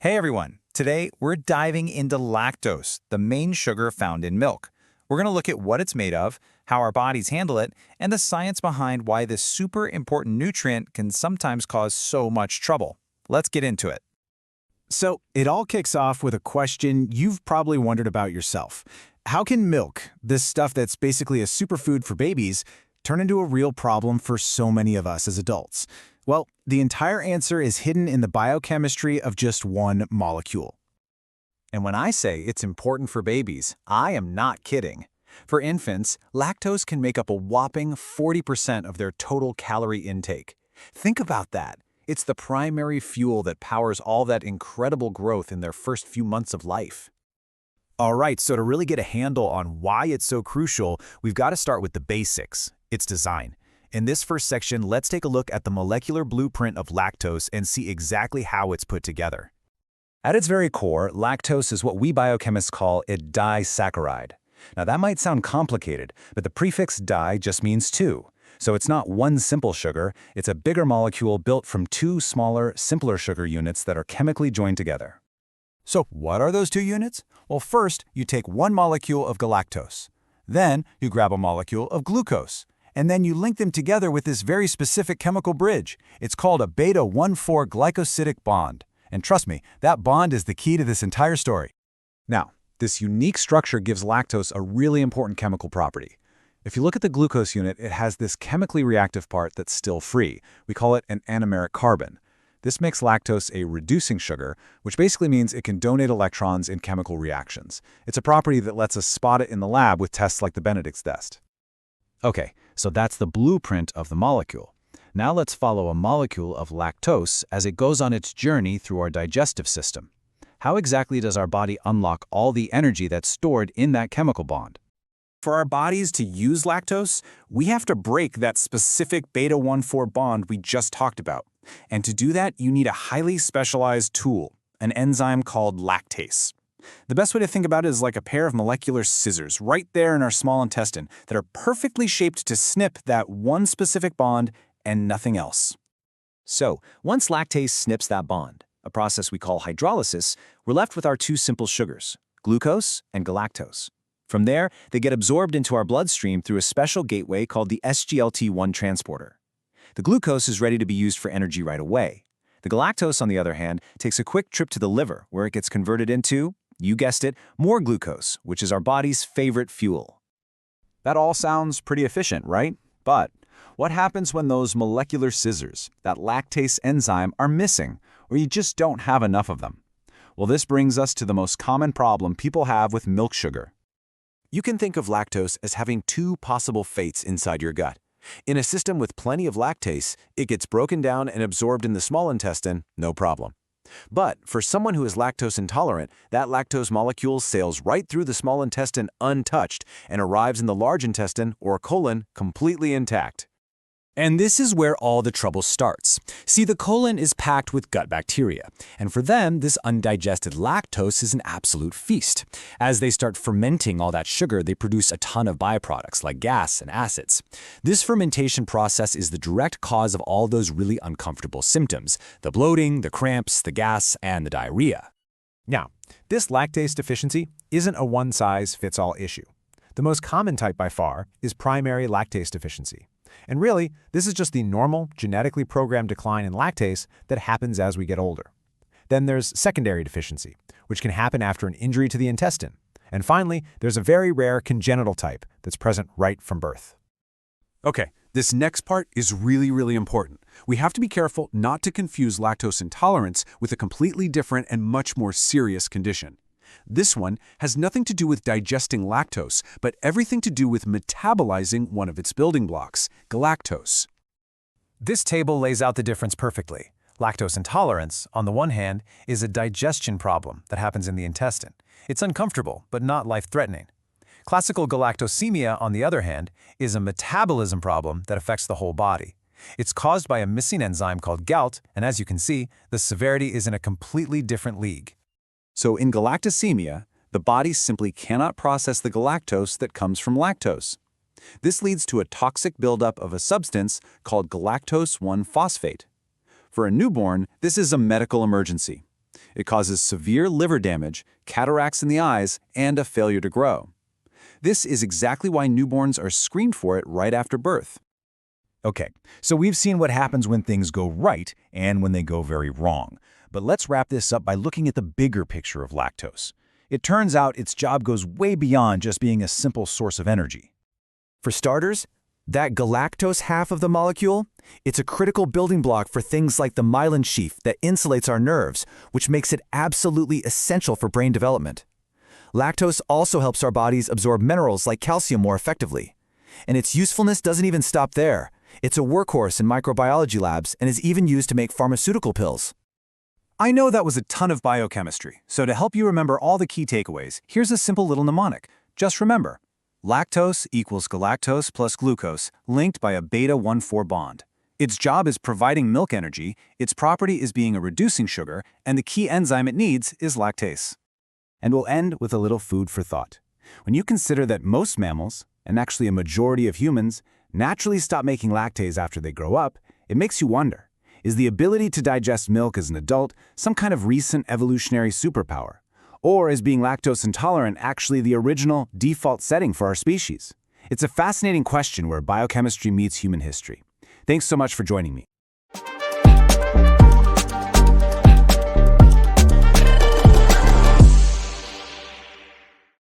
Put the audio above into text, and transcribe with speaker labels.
Speaker 1: Hey everyone! Today we're diving into lactose, the main sugar found in milk. We're going to look at what it's made of, how our bodies handle it, and the science behind why this super important nutrient can sometimes cause so much trouble. Let's get into it.
Speaker 2: So, it all kicks off with a question you've probably wondered about yourself. How can milk, this stuff that's basically a superfood for babies, turn into a real problem for so many of us as adults? Well, the entire answer is hidden in the biochemistry of just one molecule.
Speaker 3: And when I say it's important for babies, I am not kidding. For infants, lactose can make up a whopping 40% of their total calorie intake. Think about that. It's the primary fuel that powers all that incredible growth in their first few months of life.
Speaker 2: All right, so to really get a handle on why it's so crucial, we've got to start with the basics, its design. In this first section, let's take a look at the molecular blueprint of lactose and see exactly how it's put together.
Speaker 1: At its very core, lactose is what we biochemists call a disaccharide. Now that might sound complicated, but the prefix di just means two. So it's not one simple sugar, it's a bigger molecule built from two smaller, simpler sugar units that are chemically joined together.
Speaker 2: So what are those two units? Well, first, you take one molecule of galactose. Then, you grab a molecule of glucose. And then you link them together with this very specific chemical bridge. It's called a beta-1,4-glycosidic bond. And trust me, that bond is the key to this entire story.
Speaker 3: Now, this unique structure gives lactose a really important chemical property. If you look at the glucose unit, it has this chemically reactive part that's still free. We call it an anomeric carbon. This makes lactose a reducing sugar, which basically means it can donate electrons in chemical reactions. It's a property that lets us spot it in the lab with tests like the Benedict's test. Okay, so that's the blueprint of the molecule. Now let's follow a molecule of lactose as it goes on its journey through our digestive system. How exactly does our body unlock all the energy that's stored in that chemical bond?
Speaker 2: For our bodies to use lactose, we have to break that specific beta-1,4 bond we just talked about. And to do that, you need a highly specialized tool, an enzyme called lactase. The best way to think about it is like a pair of molecular scissors right there in our small intestine that are perfectly shaped to snip that one specific bond and nothing else.
Speaker 4: So, once lactase snips that bond, a process we call hydrolysis, we're left with our two simple sugars, glucose and galactose. From there, they get absorbed into our bloodstream through a special gateway called the SGLT1 transporter. The glucose is ready to be used for energy right away. The galactose, on the other hand, takes a quick trip to the liver, where it gets converted into, you guessed it, more glucose, which is our body's favorite fuel.
Speaker 3: That all sounds pretty efficient, right? But what happens when those molecular scissors, that lactase enzyme, are missing, or you just don't have enough of them? Well, this brings us to the most common problem people have with milk sugar. You can think of lactose as having two possible fates inside your gut. In a system with plenty of lactase, it gets broken down and absorbed in the small intestine, no problem. But for someone who is lactose intolerant, that lactose molecule sails right through the small intestine untouched and arrives in the large intestine, or colon, completely intact.
Speaker 5: And this is where all the trouble starts. See, the colon is packed with gut bacteria, and for them, this undigested lactose is an absolute feast. As they start fermenting all that sugar, they produce a ton of byproducts like gas and acids. This fermentation process is the direct cause of all those really uncomfortable symptoms: the bloating, the cramps, the gas, and the diarrhea.
Speaker 6: Now, this lactase deficiency isn't a one-size-fits-all issue. The most common type by far is primary lactase deficiency. And really, this is just the normal, genetically programmed decline in lactase that happens as we get older. Then there's secondary deficiency, which can happen after an injury to the intestine. And finally, there's a very rare congenital type that's present right from birth.
Speaker 3: Okay, this next part is really important. We have to be careful not to confuse lactose intolerance with a completely different and much more serious condition. This one has nothing to do with digesting lactose, but everything to do with metabolizing one of its building blocks, galactose.
Speaker 6: This table lays out the difference perfectly. Lactose intolerance, on the one hand, is a digestion problem that happens in the intestine. It's uncomfortable, but not life-threatening. Classical galactosemia, on the other hand, is a metabolism problem that affects the whole body. It's caused by a missing enzyme called GALT, and as you can see, the severity is in a completely different league.
Speaker 3: So in galactosemia, the body simply cannot process the galactose that comes from lactose. This leads to a toxic buildup of a substance called galactose 1-phosphate. For a newborn, this is a medical emergency.
Speaker 2: It causes severe liver damage, cataracts in the eyes, and a failure to grow. This is exactly why newborns are screened for it right after birth.
Speaker 1: Okay, so we've seen what happens when things go right and when they go very wrong. But let's wrap this up by looking at the bigger picture of lactose. It turns out its job goes way beyond just being a simple source of energy.
Speaker 4: For starters, that galactose half of the molecule, it's a critical building block for things like the myelin sheath that insulates our nerves, which makes it absolutely essential for brain development. Lactose also helps our bodies absorb minerals like calcium more effectively. And its usefulness doesn't even stop there. It's a workhorse in microbiology labs and is even used to make pharmaceutical pills.
Speaker 2: I know that was a ton of biochemistry, so to help you remember all the key takeaways, here's a simple little mnemonic. Just remember, lactose equals galactose plus glucose, linked by a beta-1,4 bond. Its job is providing milk energy, its property is being a reducing sugar, and the key enzyme it needs is lactase.
Speaker 3: And we'll end with a little food for thought. When you consider that most mammals, and actually a majority of humans, naturally stop making lactase after they grow up, it makes you wonder, is the ability to digest milk as an adult some kind of recent evolutionary superpower? Or is being lactose intolerant actually the original default setting for our species? It's a fascinating question where biochemistry meets human history. Thanks so much for joining me.